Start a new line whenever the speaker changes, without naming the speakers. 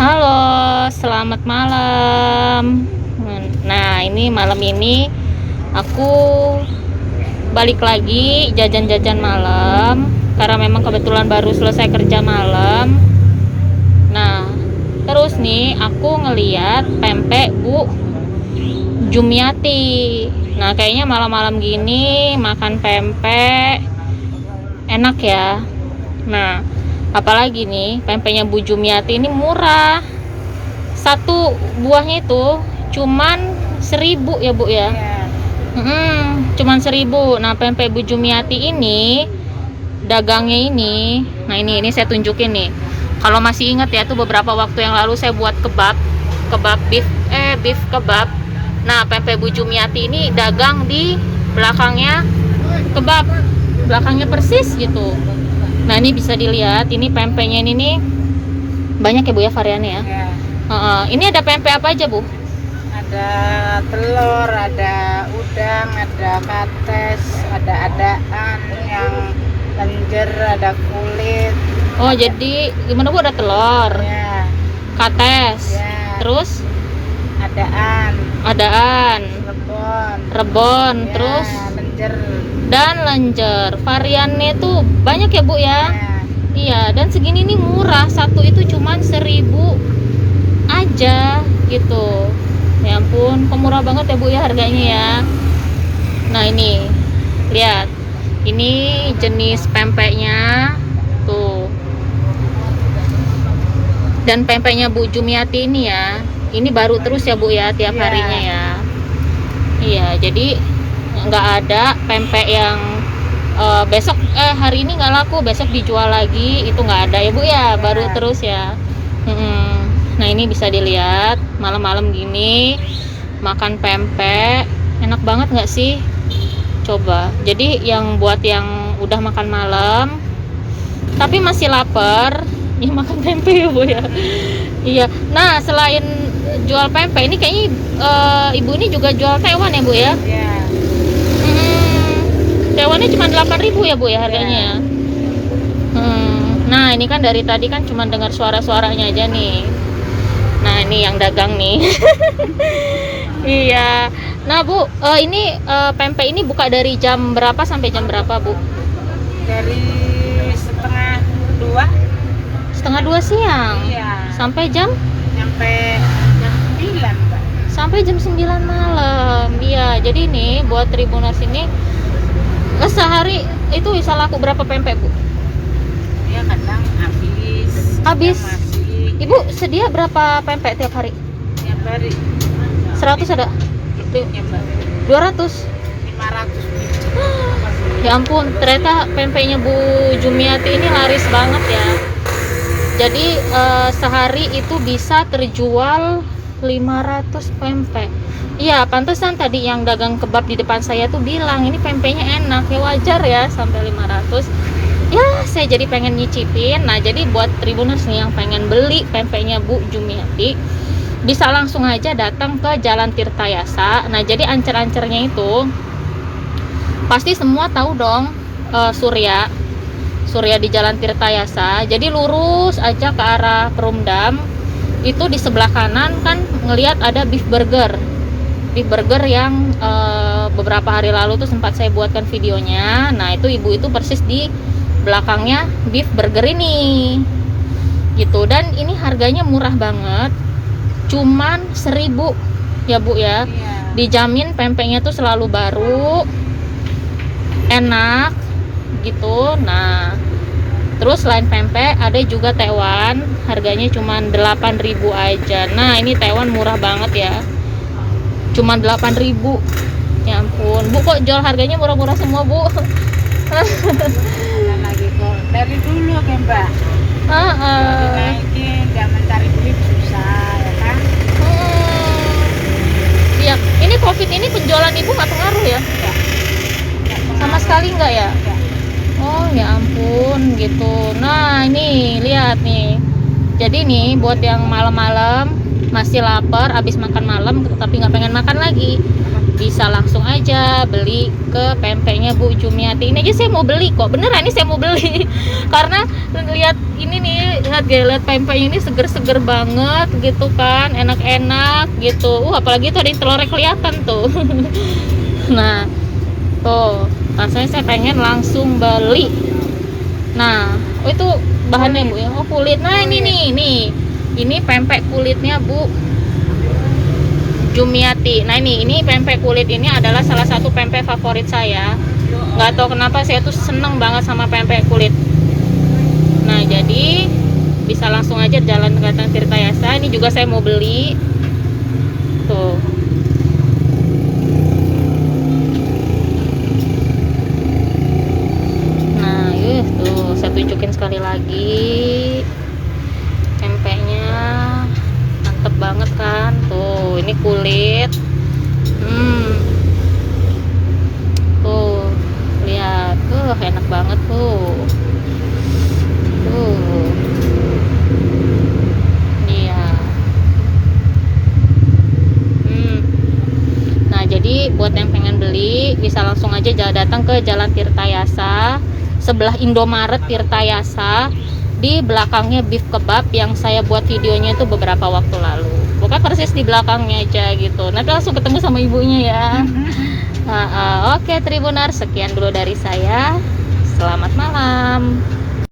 Halo, selamat malam. Nah, ini malam ini aku balik lagi jajan-jajan malam karena memang kebetulan baru selesai kerja malam. Nah, terus nih aku ngeliat pempek Bu Jumiati. Nah, kayaknya malam-malam gini makan pempek enak ya. Nah, apalagi nih pempeknya Bu Jumiati ini murah. Satu buahnya itu cuman 1.000 ya Bu ya. Cuman 1.000. Nah, pempek Bu Jumiati ini dagangnya ini. Nah, ini saya tunjukin nih. Kalau masih ingat ya, tuh beberapa waktu yang lalu saya buat kebab beef kebab. Nah, pempek Bu Jumiati ini dagang di belakangnya kebab. Belakangnya persis gitu. Nah, ini bisa dilihat, ini pempeknya ini nih banyak ya Bu ya variannya ya. Ini ada pempek apa aja Bu?
Ada telur, ada udang, ada kates, ada adaan yang lenjer, ada kulit.
Oh, jadi gimana Bu? Ada telur,
Ya,
kates,
ya.
terus
Adaan,
rebon,
ya,
terus
lenjer.
dan lenjer. Variannya tuh banyak ya Bu ya.
Ya.
Iya, dan segini nih murah. Satu itu cuman 1.000 aja gitu. Ya ampun, kok murah banget ya Bu ya harganya ya. Nah, ini lihat, ini jenis pempeknya tuh. Dan pempeknya Bu Jumiati ini ya, ini baru terus ya Bu ya tiap
Iya.
harinya ya. Iya, jadi nggak ada pempek yang besok hari ini nggak laku, besok dijual lagi, itu nggak ada ya Bu ya, baru terus ya. Nah, ini bisa dilihat malam-malam gini makan pempek enak banget nggak sih? Coba. Jadi yang buat yang udah makan malam tapi masih lapar, ya makan pempek ya Bu ya. Iya. Nah, selain jual pempek ini kayaknya ibu ini juga jual tewan ya Bu ya.
Ya.
Tewannya cuma 8.000 ya Bu ya harganya ya. Nah, ini kan dari tadi kan cuma dengar suara-suaranya aja nih. Nah, ini yang dagang nih. Iya. Nah Bu, ini pempek ini buka dari jam berapa sampai jam berapa Bu?
Dari setengah 2.
Setengah 2 siang.
Iya.
Sampai jam?
Sampai jam 9, Mbak.
Sampai jam 9 malam. Iya, jadi nih buat Tribuners ini sehari itu bisa laku berapa pempek Bu?
Ya, kadang habis.
Habis.
kadang masih.
Ibu sedia berapa pempek tiap hari?
Tiap hari
100 ada?
ya, Mbak.
200?
500 biji.
Ya ampun, ternyata pempeknya Bu Jumiati ini laris banget ya. Jadi sehari itu bisa terjual 500 pempek. Iya, pantesan tadi yang dagang kebab di depan saya tuh bilang ini pempeknya enak. Ya wajar ya sampai 500. Ya, saya jadi pengen nyicipin. Nah, jadi buat Tribuners nih yang pengen beli pempeknya Bu Jumiati, bisa langsung aja datang ke Jalan Tirtayasa. Nah, jadi ancer-ancernya itu pasti semua tahu dong, Surya di Jalan Tirtayasa. Jadi lurus aja ke arah Perumdam. Itu di sebelah kanan kan ngelihat ada beef burger yang beberapa hari lalu tuh sempat saya buatkan videonya. Nah, itu ibu itu persis di belakangnya beef burger ini gitu. Dan ini harganya murah banget, cuman 1.000 ya Bu ya.
Iya.
Dijamin pempeknya tuh selalu baru, enak gitu. Nah, terus selain pempek ada juga tewan, harganya cuma 8.000 aja. Nah, ini tewan murah banget ya, cuma 8.000. Ya ampun Bu, kok jual harganya murah-murah semua Bu?
Ada lagi kok dari dulu kan, Mbak. Naikin, zaman cari duit susah ya kan.
Iya, ini COVID ini penjualan ibu nggak pengaruh ya?
Enggak.
Sama sekali nggak ya?
Enggak.
Oh ya ampun gitu. Nah, ini lihat nih. Jadi nih buat yang malam-malam masih lapar abis makan malam tapi nggak pengen makan lagi, bisa langsung aja beli ke pempeknya Bu Jumiati. Ini aja saya mau beli kok, beneran ini saya mau beli karena lihat ini nih, lihat pempeknya ini seger-seger banget gitu kan, enak-enak gitu. Apalagi tuh ada telurnya kelihatan tuh. Nah tuh rasanya saya pengen langsung beli. Nah itu bahannya Bu ya, kulit. Nah ini ini pempek kulitnya Bu Jumiati. Nah ini pempek kulit ini adalah salah satu pempek favorit saya. Nggak tahu kenapa saya tuh seneng banget sama pempek kulit. Nah jadi bisa langsung aja jalan ke Tirtayasa. Ini juga saya mau beli. Tuh. Nah tuh saya tunjukin sekali lagi pempeknya. Mantep banget kan tuh, ini kulit tuh lihat tuh, enak banget tuh iya. Nah jadi buat yang pengen beli bisa langsung aja datang ke Jalan Tirtayasa sebelah Indomaret Tirtayasa, di belakangnya Beef Kebab yang saya buat videonya itu beberapa waktu lalu. Pokoknya persis di belakangnya aja gitu. Nanti langsung ketemu sama ibunya ya. Oke Tribuners, sekian dulu dari saya. Selamat malam.